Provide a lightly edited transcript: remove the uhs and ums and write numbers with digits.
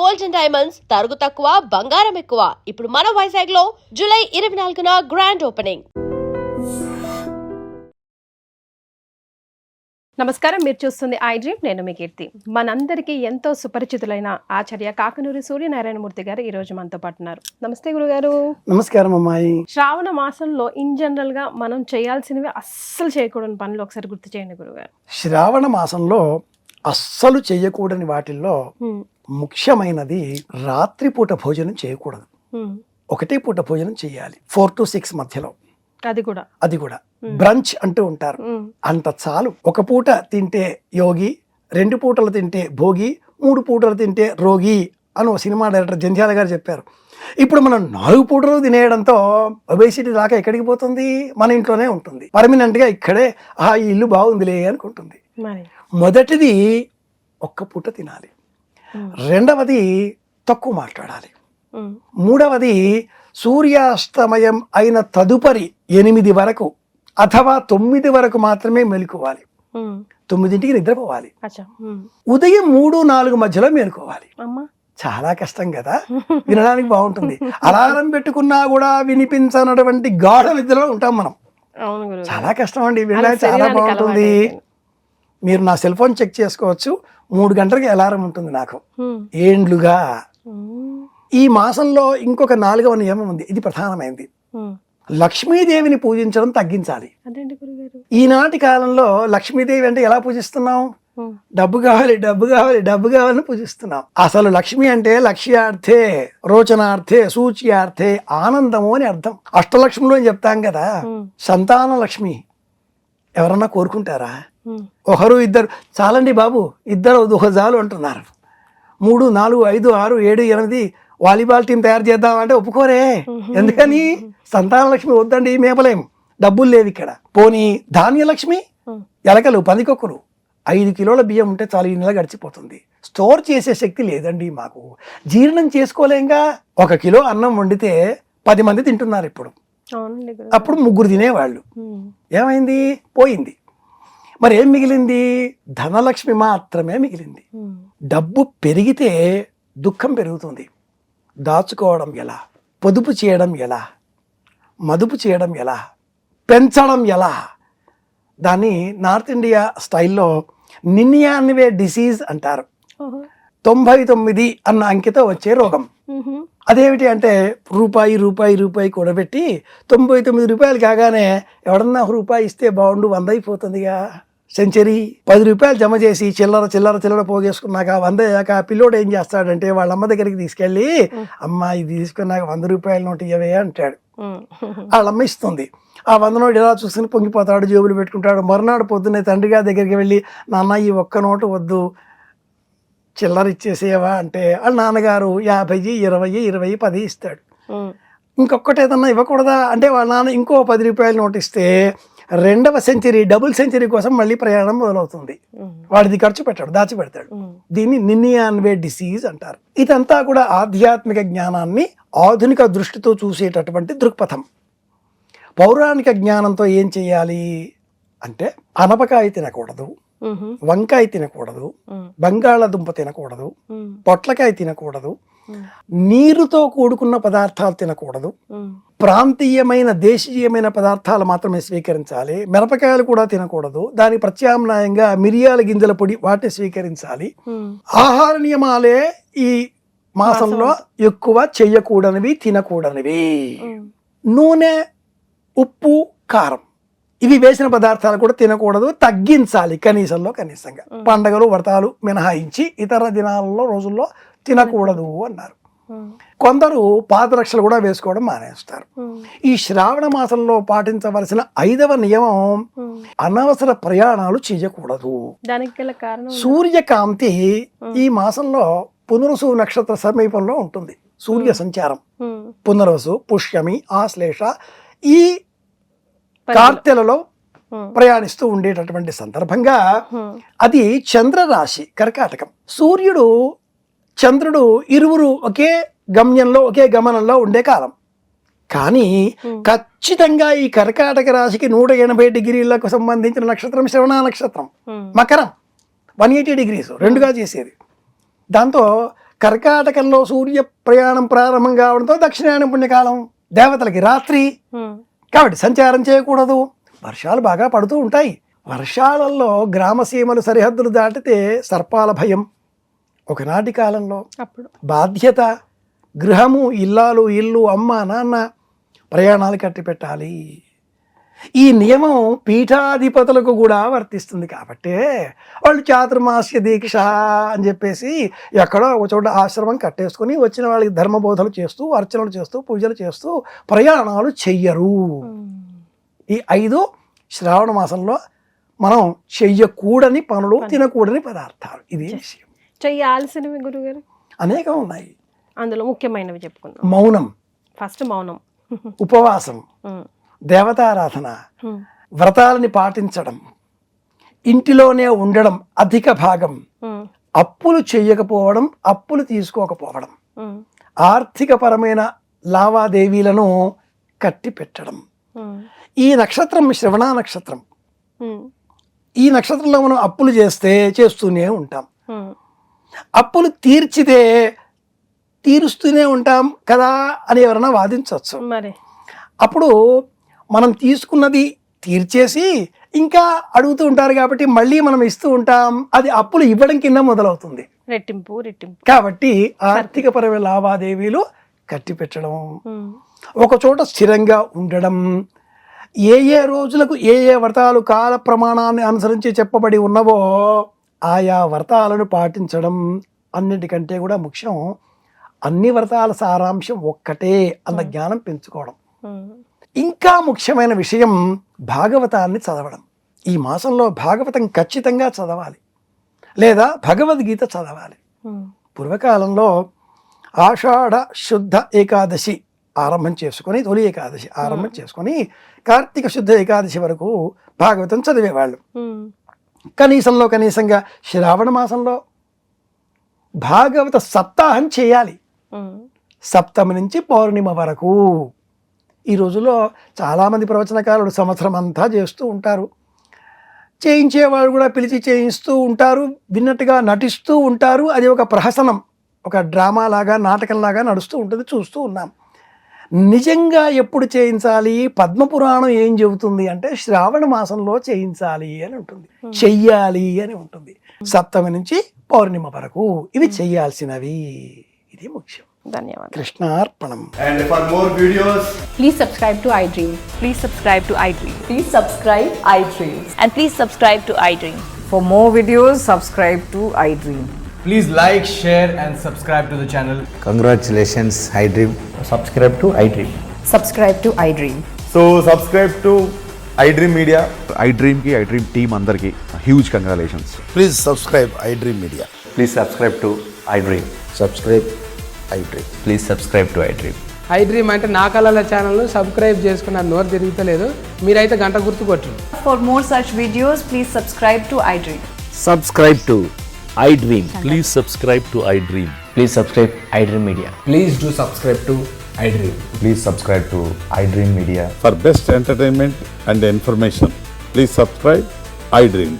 Gold and diamonds తరుగు తక్కువ బంగారం ఎక్కువ. ఇప్పుడు మన వైజాగ్ లో జూలై 24న గ్రాండ్ ఓపెనింగ్. నమస్కారం, మీరు చూస్తుంది ఐ డ్రీమ్. నేను మీ కీర్తి. మనందరికీ ఎంతో సుపరిచితులైన ఆచార్య కాకనూరి సూర్యనారాయణమూర్తి గారు ఈ రోజు మనతో పాటు ఉన్నారు. నమస్తే గురుగారు. నమస్కారం అమ్మాయి. శ్రావణ మాసంలో ఇన్ జనరల్ గా మనం చేయాల్సినవి అస్సలు చేయకూడని పనులు ఒకసారి గుర్తు చేయండి గురుగారు. శ్రావణ మాసంలో అస్సలు చేయకూడని వాటిల్లో ముఖ్యమైనది రాత్రిపూట భోజనం చేయకూడదు. ఒకటే పూట భోజనం చేయాలి, 4 to 6 మధ్యలో. అది కూడా బ్రంచ్ అంటూ ఉంటారు, అంత చాలు. ఒక పూట తింటే యోగి, 2 పూటలు తింటే భోగి, 3 పూటలు తింటే రోగి అని ఒక సినిమా డైరెక్టర్ జంధ్యాల గారు చెప్పారు. ఇప్పుడు మనం 4 పూటలు తినేయడంతో ఒబేసిటీ దాకా ఎక్కడికి పోతుంది? మన ఇంట్లోనే ఉంటుంది, పర్మనెంట్ గా ఇక్కడే ఈ ఇల్లు బాగుందిలే అనుకుంటుంది. మొదటిది ఒక్క పూట తినాలి, రెండవది తక్కువ మాట్లాడాలి, మూడవది సూర్యాస్తమయం అయిన తదుపరి 8 వరకు అథవా 9 వరకు మాత్రమే మెలుకోవాలి. 9ంటికి నిద్రపోవాలి. ఉదయం 3-4 మధ్యలో మేలుకోవాలి. చాలా కష్టం కదా, వినడానికి బాగుంటుంది. అలారం పెట్టుకున్నా కూడా వినిపించనటువంటి గాఢ నిద్రలో ఉంటాం మనం. చాలా కష్టం అండి, వినడానికి చాలా బాగుంటుంది. మీరు నా సెల్ ఫోన్ చెక్ చేసుకోవచ్చు, 3 గంటలకి అలారం ఉంటుంది నాకు ఏండ్లుగా. ఈ మాసంలో ఇంకొక 4వ నియమం ఉంది, ఇది ప్రధానమైనది. లక్ష్మీదేవిని పూజించడం తగ్గించాలి. ఈనాటి కాలంలో లక్ష్మీదేవి అంటే ఎలా పూజిస్తున్నాం? డబ్బు కావాలి, డబ్బు కావాలి, డబ్బు కావాలని పూజిస్తున్నాం. అసలు లక్ష్మి అంటే లక్ష్యార్థే, రోచనార్థే, సూచ్యార్థే, ఆనందము అని అర్థం. అష్టలక్ష్ములు అని చెప్తాం కదా. సంతాన లక్ష్మి ఎవరన్నా కోరుకుంటారా? 1, 2 చాలండి బాబు, 2 ఒక చాలు అంటున్నారు. 3, 4, 5, 6, 7, 8 వాలీబాల్ టీం తయారు చేద్దామంటే ఒప్పుకోరే. ఎందుకని? సంతానలక్ష్మి వద్దండి, మేపలేం, డబ్బులు లేవు ఇక్కడ. పోనీ ధాన్యలక్ష్మి, ఎలకలు, పందికొక్కులు, 5 కిలోల బియ్యం ఉంటే చాలు, ఈ నెల గడిచిపోతుంది. స్టోర్ చేసే శక్తి లేదండి మాకు, జీర్ణం చేసుకోలేంగా. 1 కిలో అన్నం వండితే 10 మంది తింటున్నారు ఇప్పుడు. అప్పుడు 3 తినేవాళ్ళు. ఏమైంది? పోయింది. మరి ఏం మిగిలింది? ధనలక్ష్మి మాత్రమే మిగిలింది. డబ్బు పెరిగితే దుఃఖం పెరుగుతుంది. దాచుకోవడం ఎలా, పొదుపు చేయడం ఎలా, మదుపు చేయడం ఎలా, పెంచడం ఎలా? దాన్ని నార్త్ ఇండియా స్టైల్లో నిన్యాన్వే డిసీజ్ అంటారు. 99 అన్న అంకెతో వచ్చే రోగం. అదేమిటి అంటే రూపాయి కూడబెట్టి 99 రూపాయలు కాగానే ఎవడన్నా ₹1 ఇస్తే బాగుండు, 100 అయిపోతుందిగా. సెంచరీ 10 రూపాయలు జమ చేసి చిల్లర పోగేసుకున్నాక 100 అయ్యాక పిల్లోడు ఏం చేస్తాడంటే వాళ్ళ అమ్మ దగ్గరికి తీసుకెళ్ళి, అమ్మ ఇది తీసుకున్నాక 100 రూపాయల నోటు ఇవ్వవే అంటాడు. వాళ్ళ అమ్మ ఇస్తుంది. ఆ 100 నోటు ఎలా చూసుకుని పొంగిపోతాడు, జేబులు పెట్టుకుంటాడు. మరునాడు పొద్దున్నే తండ్రి గారి దగ్గరికి వెళ్ళి, నాన్న ఈ ఒక్క నోటు వద్దు, చిల్లర ఇచ్చేసేవా అంటే వాళ్ళ నాన్నగారు 50, 20, 20, 10 ఇస్తాడు. ఇంకొకటి ఏదన్నా ఇవ్వకూడదా అంటే వాళ్ళ నాన్న ఇంకో 10 రూపాయల నోటు ఇస్తే 2వ సెంచరీ, డబుల్ సెంచరీ కోసం మళ్ళీ ప్రయాణం మొదలవుతుంది. వాడిది ఖర్చు పెట్టాడు, దాచిపెడతాడు. దీన్ని నిన్యాన్వే డిసీజ్ అంటారు. ఇదంతా కూడా ఆధ్యాత్మిక జ్ఞానాన్ని ఆధునిక దృష్టితో చూసేటటువంటి దృక్పథం. పౌరాణిక జ్ఞానంతో ఏం చేయాలి అంటే, అనపకాయ తినకూడదు, వంకాయ తినకూడదు, బంగాళదుంప తినకూడదు, పొట్లకాయ తినకూడదు, నీరుతో కూడుకున్న పదార్థాలు తినకూడదు, ప్రాంతీయమైన దేశీయమైన పదార్థాలు మాత్రమే స్వీకరించాలి. మిరపకాయలు కూడా తినకూడదు, దాని ప్రత్యామ్నాయంగా మిరియాల గింజల పొడి వాటిని స్వీకరించాలి. ఆహార నియమాలే ఈ మాసంలో ఎక్కువ చెయ్యకూడనివి, తినకూడనివి. నూనె, ఉప్పు, కారం ఇవి వేసిన పదార్థాలు కూడా తినకూడదు, తగ్గించాలి కనీసంగా. పండగలు, వ్రతాలు మినహాయించి ఇతర దినాలలో, రోజుల్లో తినకూడదు అన్నారు. కొందరు పాదరక్షలు కూడా వేసుకోవడం మానేస్తారు. ఈ శ్రావణ మాసంలో పాటించవలసిన 5వ నియమం, అనవసర ప్రయాణాలు చేయకూడదు. సూర్యకాంతి ఈ మాసంలో పునరుసు నక్షత్ర సమీపంలో ఉంటుంది. సూర్య సంచారం పునరుసు, పుష్యమి, ఆశ్లేష ఈ కార్తెలలో ప్రయాణిస్తూ ఉండేటటువంటి సందర్భంగా అది చంద్రరాశి, కర్కాటకం. సూర్యుడు, చంద్రుడు ఇరువురు ఒకే గమ్యంలో, ఒకే గమనంలో ఉండే కాలం. కానీ ఖచ్చితంగా ఈ కర్కాటక రాశికి 180 డిగ్రీలకు సంబంధించిన నక్షత్రం శ్రవణ నక్షత్రం, మకరం 180 డిగ్రీస్ రెండుగా చేసేది. దాంతో కర్కాటకంలో సూర్య ప్రయాణం ప్రారంభం కావడంతో దక్షిణాయనం పుణ్యకాలం, దేవతలకి రాత్రి, కాబట్టి సంచారం చేయకూడదు. వర్షాలు బాగా పడుతూ ఉంటాయి. వర్షాలలో గ్రామసీమలు సరిహద్దులు దాటితే సర్పాల భయం. ఒకనాటి కాలంలో అప్పుడు బాధ్యత, గృహము, ఇల్లాలు, ఇల్లు, అమ్మ, నాన్న ప్రయాణాలు కట్టి పెట్టాలి. ఈ నియమం పీఠాధిపతులకు కూడా వర్తిస్తుంది. కాబట్టే వాళ్ళు చాతుర్మాస్య దీక్ష అని చెప్పేసి ఎక్కడో ఒక చోట ఆశ్రమం కట్టేసుకుని వచ్చిన వాళ్ళకి ధర్మబోధలు చేస్తూ, అర్చనలు చేస్తూ, పూజలు చేస్తూ ప్రయాణాలు చెయ్యరు. ఈ 5 శ్రావణ మాసంలో మనం చెయ్యకూడని పనులు, తినకూడని పదార్థాలు. ఇది విషయం. చెయ్యాల్సినవి గురుగారు అనేకం ఉన్నాయి. అందులో ముఖ్యమైనవి చెప్పుకుందాం. మౌనం, ఫస్ట్ మౌనం, ఉపవాసం, దేవతారాధన, వ్రతాలని పాటించడం, ఇంటిలోనే ఉండడం అధిక భాగం, అప్పులు చెయ్యకపోవడం, అప్పులు తీసుకోకపోవడం, ఆర్థికపరమైన లావాదేవీలను కట్టి పెట్టడం. ఈ నక్షత్రం శ్రవణ నక్షత్రం. ఈ నక్షత్రంలో మనం అప్పులు చేస్తూనే ఉంటాం. అప్పులు తీరుస్తూనే ఉంటాం కదా అని ఎవరైనా వాదించవచ్చు. మరి అప్పుడు మనం తీసుకున్నది తీర్చేసి ఇంకా అడుగుతూ ఉంటారు కాబట్టి మళ్ళీ మనం ఇస్తూ ఉంటాం. అది అప్పులు ఇవ్వడం కింద మొదలవుతుంది. రెట్టింపు. కాబట్టి ఆర్థికపరమైన లావాదేవీలు కట్టి పెట్టడం, ఒక చోట స్థిరంగా ఉండడం, ఏ రోజులకు ఏ వ్రతాలు కాల ప్రమాణాన్ని అనుసరించి చెప్పబడి ఉన్నవో ఆయా వ్రతాలను పాటించడం. అన్నిటికంటే కూడా ముఖ్యం అన్ని వ్రతాల సారాంశం ఒక్కటే అన్న జ్ఞానం పెంచుకోవడం. ఇంకా ముఖ్యమైన విషయం భాగవతాన్ని చదవడం. ఈ మాసంలో భాగవతం ఖచ్చితంగా చదవాలి, లేదా భగవద్గీత చదవాలి. పూర్వకాలంలో ఆషాఢ శుద్ధ ఏకాదశి ఆరంభం చేసుకొని, తొలి ఏకాదశి ఆరంభం చేసుకొని కార్తీక శుద్ధ ఏకాదశి వరకు భాగవతం చదివేవాళ్ళు. కనీసంగా శ్రావణ మాసంలో భాగవత సప్తాహం చేయాలి. సప్తమి నుంచి పౌర్ణిమ వరకు. ఈ రోజుల్లో చాలామంది ప్రవచనకారులు సంవత్సరం అంతా చేస్తూ ఉంటారు. చేయించేవాళ్ళు కూడా పిలిచి చేయిస్తూ ఉంటారు, విన్నట్టుగా నటిస్తూ ఉంటారు. అది ఒక ప్రహసనం, ఒక డ్రామా లాగా, నాటకంలాగా నడుస్తూ ఉంటుంది, చూస్తూ ఉన్నాం. నిజంగా ఎప్పుడు చేయించాలి? పద్మపురాణం ఏం చెబుతుంది అంటే శ్రావణ మాసంలో చేయించాలి అని ఉంటుంది, చెయ్యాలి అని ఉంటుంది. సప్తమి నుంచి పౌర్ణిమ వరకు ఇవి చెయ్యాల్సినవి. ఇది ముఖ్యం. ధన్యవాదాలు. కృష్ణార్పణం. And for more videos, Please subscribe to iDream. Please subscribe to iDream. Please subscribe iDream. And please subscribe to iDream. For more videos, subscribe to iDream. please like, share and subscribe to the channel. Congratulations, iDream. Subscribe to iDream. Subscribe to iDream. So subscribe to iDream Media. iDream ki iDream team andarki huge congratulations. Please subscribe iDream Media. Please subscribe to iDream. Subscribe iDream. Please subscribe to iDream. iDream అంటే నా కళల ఛానల్ను subscribe చేసుకున్న నోరు తిరుగుతలేదు, మీరైతే గంట గుర్తు కొట్టండి. For more such videos, please subscribe to iDream. Subscribe to iDream. Please subscribe to iDream. Please subscribe iDream Media. Please do subscribe to iDream. Please subscribe to iDream Media. For best entertainment and information, please subscribe iDream.